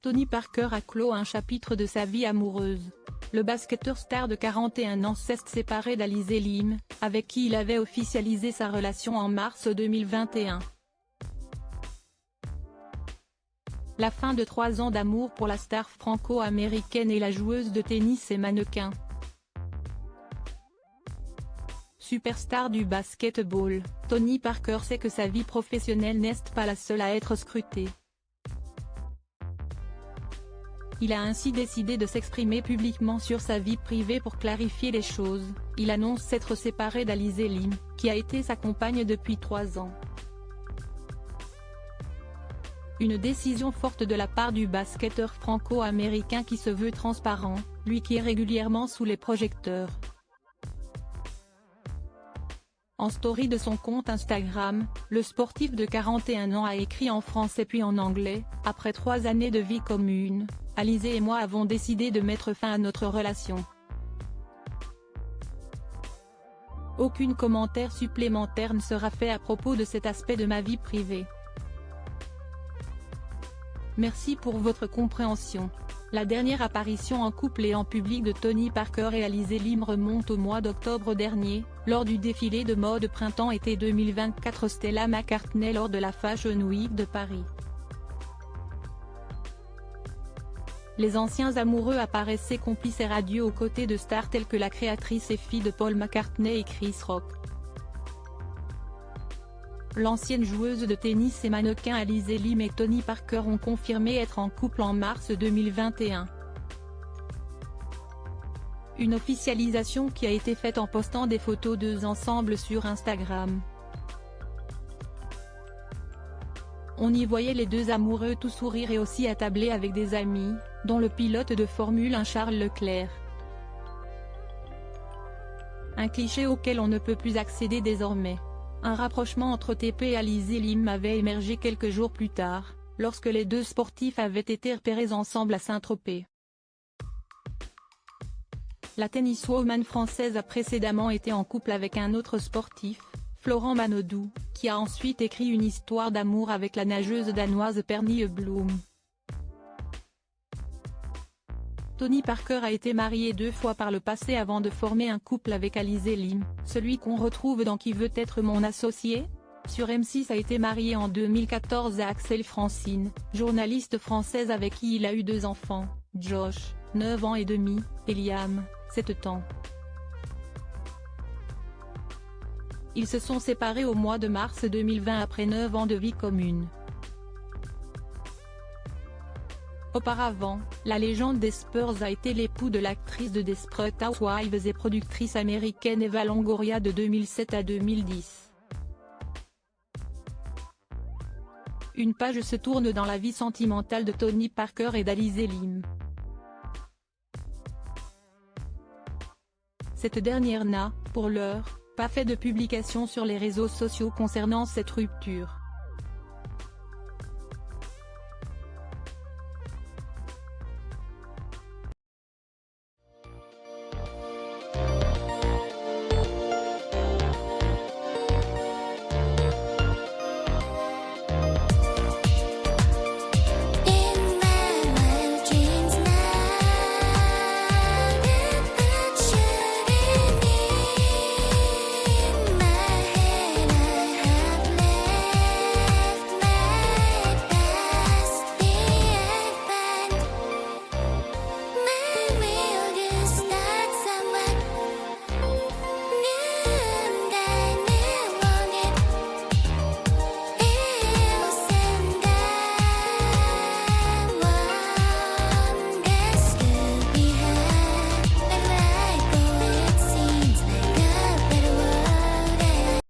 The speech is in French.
Tony Parker a clos un chapitre de sa vie amoureuse. Le basketteur star de 41 ans s'est séparé d'Alizé Lim, avec qui il avait officialisé sa relation en mars 2021. La fin de 3 ans d'amour pour la star franco-américaine et la joueuse de tennis et mannequin. Superstar du basketball, Tony Parker sait que sa vie professionnelle n'est pas la seule à être scrutée. Il a ainsi décidé de s'exprimer publiquement sur sa vie privée pour clarifier les choses. Il annonce s'être séparé d'Alizé Lim, qui a été sa compagne depuis 3 ans. Une décision forte de la part du basketteur franco-américain qui se veut transparent, lui qui est régulièrement sous les projecteurs. En story de son compte Instagram, le sportif de 41 ans a écrit en français puis en anglais: « Après 3 années de vie commune, Alizé et moi avons décidé de mettre fin à notre relation. » Aucun commentaire supplémentaire ne sera fait à propos de cet aspect de ma vie privée. Merci pour votre compréhension. La dernière apparition en couple et en public de Tony Parker et Alizé Lim remonte au mois d'octobre dernier, lors du défilé de mode printemps-été 2024 Stella McCartney lors de la Fashion Week de Paris. Les anciens amoureux apparaissaient complices et radieux aux côtés de stars telles que la créatrice et fille de Paul McCartney et Chris Rock. L'ancienne joueuse de tennis et mannequin Alizé Lim et Tony Parker ont confirmé être en couple en mars 2021. Une officialisation qui a été faite en postant des photos d'eux ensemble sur Instagram. On y voyait les deux amoureux tout sourire et aussi attablés avec des amis, dont le pilote de Formule 1 Charles Leclerc. Un cliché auquel on ne peut plus accéder désormais. Un rapprochement entre TP et Alizé Lim avait émergé quelques jours plus tard, lorsque les deux sportifs avaient été repérés ensemble à Saint-Tropez. La tenniswoman française a précédemment été en couple avec un autre sportif, Florent Manodou, qui a ensuite écrit une histoire d'amour avec la nageuse danoise Pernille Bloom. Tony Parker a été marié 2 fois par le passé avant de former un couple avec Alizé Lim, celui qu'on retrouve dans Qui veut être mon associé ? Sur M6 a été marié en 2014 à Axel Francine, journaliste française avec qui il a eu 2 enfants, Josh, 9 ans et demi, et Liam, 7 ans. Ils se sont séparés au mois de mars 2020 après 9 ans de vie commune. Auparavant, la légende des Spurs a été l'époux de l'actrice de Desperate Housewives et productrice américaine Eva Longoria de 2007 à 2010. Une page se tourne dans la vie sentimentale de Tony Parker et d'Alizé Lim. Cette dernière n'a, pour l'heure, pas fait de publication sur les réseaux sociaux concernant cette rupture.